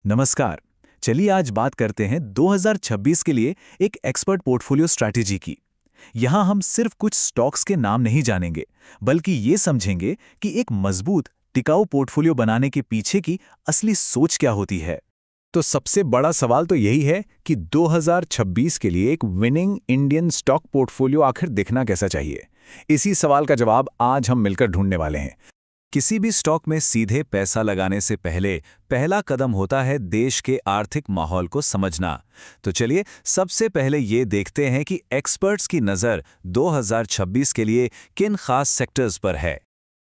नमस्कार। चलिए आज बात करते हैं 2026 के लिए एक एक्सपर्ट पोर्टफोलियो स्ट्रैटेजी की। यहाँ हम सिर्फ कुछ स्टॉक्स के नाम नहीं जानेंगे, बल्कि ये समझेंगे कि एक मजबूत, टिकाऊ पोर्टफोलियो बनाने के पीछे की असली सोच क्या होती है। तो सबसे बड़ा सवाल तो यही है कि 2026 के लिए एक विनिंग इंडियन स्टॉक पोर्टफोलियो आखिर दिखना कैसा चाहिए। इसी सवाल का जवाब आज हम मिलकर ढूंढने वाले हैं। किसी भी स्टॉक में सीधे पैसा लगाने से पहले पहला कदम होता है देश के आर्थिक माहौल को समझना। तो चलिए सबसे पहले ये देखते हैं कि एक्सपर्ट्स की नज़र 2026 के लिए किन खास सेक्टर्स पर है।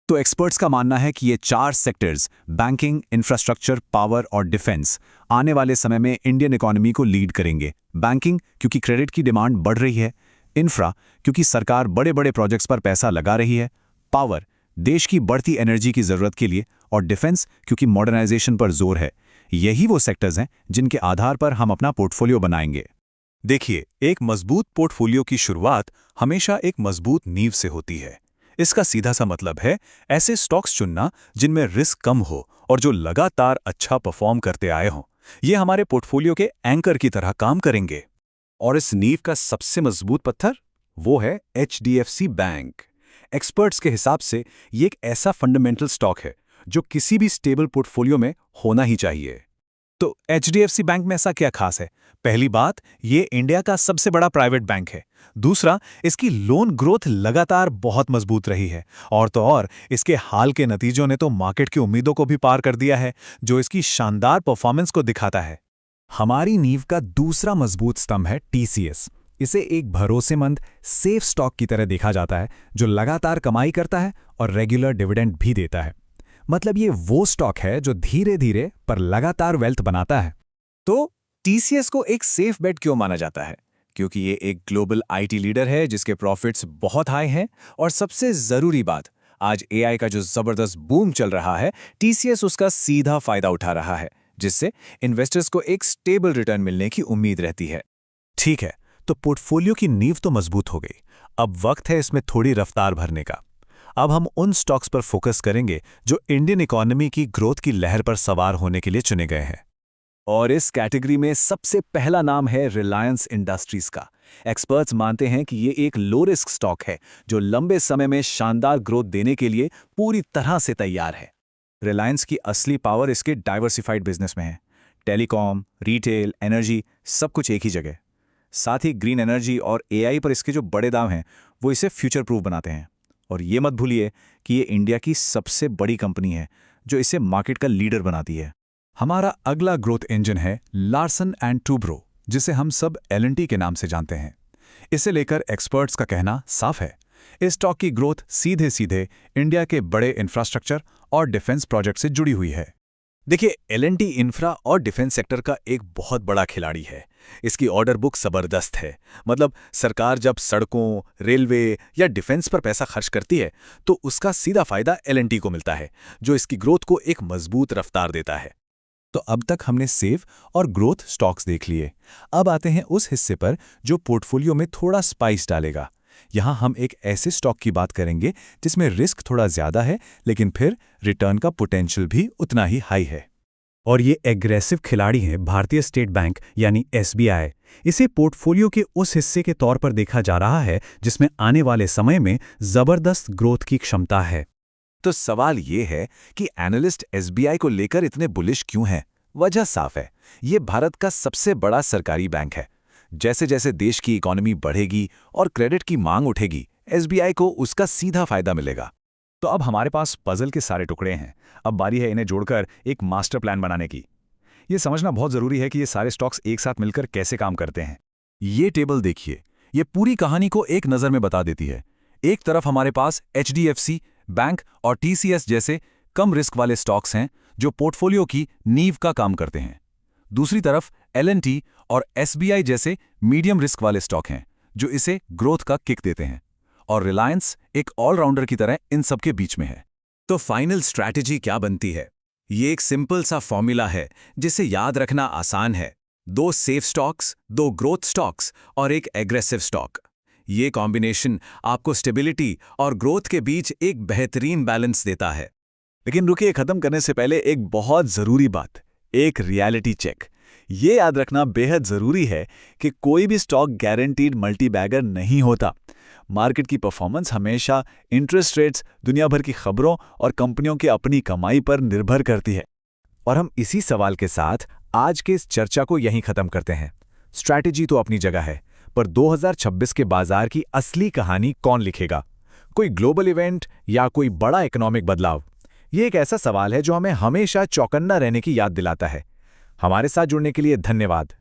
तो एक्सपर्ट्स का मानना है कि ये 4 सेक्टर्स बैंकिंग, इंफ्रास्ट्रक्चर, पावर और डिफेंस आने वाले समय में इंडियन इकोनॉमी को लीड करेंगे। बैंकिंग क्योंकि क्रेडिट की डिमांड बढ़ रही है, इंफ्रा क्योंकि सरकार बड़े बड़े प्रोजेक्ट्स पर पैसा लगा रही है, पावर देश की बढ़ती एनर्जी की जरूरत के लिए, और डिफेंस क्योंकि मॉडर्नाइजेशन पर जोर है। यही वो सेक्टर्स हैं जिनके आधार पर हम अपना पोर्टफोलियो बनाएंगे। देखिए, एक मजबूत पोर्टफोलियो की शुरुआत हमेशा एक मजबूत नींव से होती है। इसका सीधा सा मतलब है ऐसे स्टॉक्स चुनना जिनमें रिस्क कम हो और जो लगातार अच्छा परफॉर्म करते आए हों। ये हमारे पोर्टफोलियो के एंकर की तरह काम करेंगे। और इस नींव का सबसे मजबूत पत्थर वो है HDFC बैंक। एक्सपर्ट्स के हिसाब से ये एक ऐसा फंडामेंटल स्टॉक है जो किसी भी स्टेबल पोर्टफोलियो में होना ही चाहिए। तो HDFC बैंक में ऐसा क्या खास है? पहली बात, ये इंडिया का सबसे बड़ा प्राइवेट बैंक है। दूसरा, इसकी लोन ग्रोथ लगातार बहुत मजबूत रही है। और तो और इसके हाल के नतीजों ने तो मार्केट की उम्मीदों को भी पार कर दिया है, जो इसकी शानदार परफॉर्मेंस को दिखाता है। हमारी नींव का दूसरा मजबूत स्तंभ है TCS। इसे एक भरोसेमंद सेफ स्टॉक की तरह देखा जाता है जो लगातार कमाई करता है और रेगुलर डिविडेंड भी देता है। मतलब ये वो स्टॉक है जो धीरे धीरे पर लगातार वेल्थ बनाता है। तो TCS को एक सेफ बेट क्यों माना जाता है? क्योंकि ये एक ग्लोबल IT लीडर है जिसके प्रॉफिट्स बहुत हाई हैं, और सबसे जरूरी बात, आज AI का जो जबरदस्त बूम चल रहा है, TCS उसका सीधा फायदा उठा रहा है, जिससे इन्वेस्टर्स को एक स्टेबल रिटर्न मिलने की उम्मीद रहती है। ठीक है, तो पोर्टफोलियो की नींव तो मजबूत हो गई। अब वक्त है इसमें थोड़ी रफ्तार भरने का। अब हम उन स्टॉक्स पर फोकस करेंगे जो इंडियन इकोनॉमी की ग्रोथ की लहर पर सवार होने के लिए चुने गए हैं। और इस कैटेगरी में सबसे पहला नाम है रिलायंस इंडस्ट्रीज का। एक्सपर्ट्स मानते हैं कि ये एक लो रिस्क स्टॉक है जो लंबे समय में शानदार ग्रोथ देने के लिए पूरी तरह से तैयार है। रिलायंस की असली पावर इसके डाइवर्सिफाइड बिजनेस में है। टेलीकॉम, रिटेल, एनर्जी, सब कुछ एक ही जगह। साथ ही ग्रीन एनर्जी और AI पर इसके जो बड़े दाम हैं वो इसे फ्यूचर प्रूफ बनाते हैं। और ये मत भूलिए कि ये इंडिया की सबसे बड़ी कंपनी है जो इसे मार्केट का लीडर बनाती है। हमारा अगला ग्रोथ इंजन है लार्सन एंड टूब्रो, जिसे हम सब L&T के नाम से जानते हैं। इसे लेकर एक्सपर्ट्स का कहना साफ है, इस स्टॉक की ग्रोथ सीधे सीधे इंडिया के बड़े इंफ्रास्ट्रक्चर और डिफेंस प्रोजेक्ट से जुड़ी हुई है। देखिए, L&T इंफ्रा और डिफेंस सेक्टर का एक बहुत बड़ा खिलाड़ी है। इसकी ऑर्डर बुक जबरदस्त है। मतलब सरकार जब सड़कों, रेलवे या डिफेंस पर पैसा खर्च करती है तो उसका सीधा फायदा L&T को मिलता है, जो इसकी ग्रोथ को एक मजबूत रफ्तार देता है। तो अब तक हमने सेफ और ग्रोथ स्टॉक्स देख लिए। अब आते हैं उस हिस्से पर जो पोर्टफोलियो में थोड़ा स्पाइस डालेगा। यहाँ हम एक ऐसे स्टॉक की बात करेंगे जिसमें रिस्क थोड़ा ज्यादा है, लेकिन फिर रिटर्न का पोटेंशियल भी उतना ही हाई है। और ये एग्रेसिव खिलाड़ी है भारतीय स्टेट बैंक यानी SBI। इसे पोर्टफोलियो के उस हिस्से के तौर पर देखा जा रहा है जिसमें आने वाले समय में जबरदस्त ग्रोथ की क्षमता है। तो सवाल ये है कि एनालिस्ट SBI को लेकर इतने बुलिश क्यों हैं? वजह साफ है, ये भारत का सबसे बड़ा सरकारी बैंक है। जैसे जैसे देश की इकोनॉमी बढ़ेगी और क्रेडिट की मांग उठेगी, SBI को उसका सीधा फायदा मिलेगा। तो अब हमारे पास पजल के सारे टुकड़े हैं। अब बारी है इन्हें जोड़कर एक मास्टर प्लान बनाने की। ये समझना बहुत जरूरी है कि ये सारे स्टॉक्स एक साथ मिलकर कैसे काम करते हैं। ये टेबल देखिए, ये पूरी कहानी को एक नज़र में बता देती है। एक तरफ हमारे पास HDFC बैंक और TCS जैसे कम रिस्क वाले स्टॉक्स हैं जो पोर्टफोलियो की नींव का काम करते हैं। दूसरी तरफ L&T और SBI जैसे मीडियम रिस्क वाले स्टॉक हैं जो इसे ग्रोथ का किक देते हैं। और रिलायंस एक ऑलराउंडर की तरह इन सब के बीच में है। तो फाइनल स्ट्रैटेजी क्या बनती है? ये एक सिंपल सा फॉर्मूला है जिसे याद रखना आसान है। 2 सेफ स्टॉक्स, 2 ग्रोथ स्टॉक्स और एक एग्रेसिव स्टॉक। ये कॉम्बिनेशन आपको स्टेबिलिटी और ग्रोथ के बीच एक बेहतरीन बैलेंस देता है। लेकिन रुकिए, खत्म करने से पहले एक बहुत जरूरी बात। एक रियलिटी चेक। ये याद रखना बेहद ज़रूरी है कि कोई भी स्टॉक गारंटीड मल्टीबैगर नहीं होता। मार्केट की परफॉर्मेंस हमेशा इंटरेस्ट रेट्स, दुनिया भर की खबरों और कंपनियों की अपनी कमाई पर निर्भर करती है। और हम इसी सवाल के साथ आज के इस चर्चा को यहीं खत्म करते हैं। स्ट्रैटेजी तो अपनी जगह है, पर 2026 के बाजार की असली कहानी कौन लिखेगा? कोई ग्लोबल इवेंट या कोई बड़ा इकोनॉमिक बदलाव? ये एक ऐसा सवाल है जो हमें हमेशा चौकन्ना रहने की याद दिलाता है। हमारे साथ जुड़ने के लिए धन्यवाद।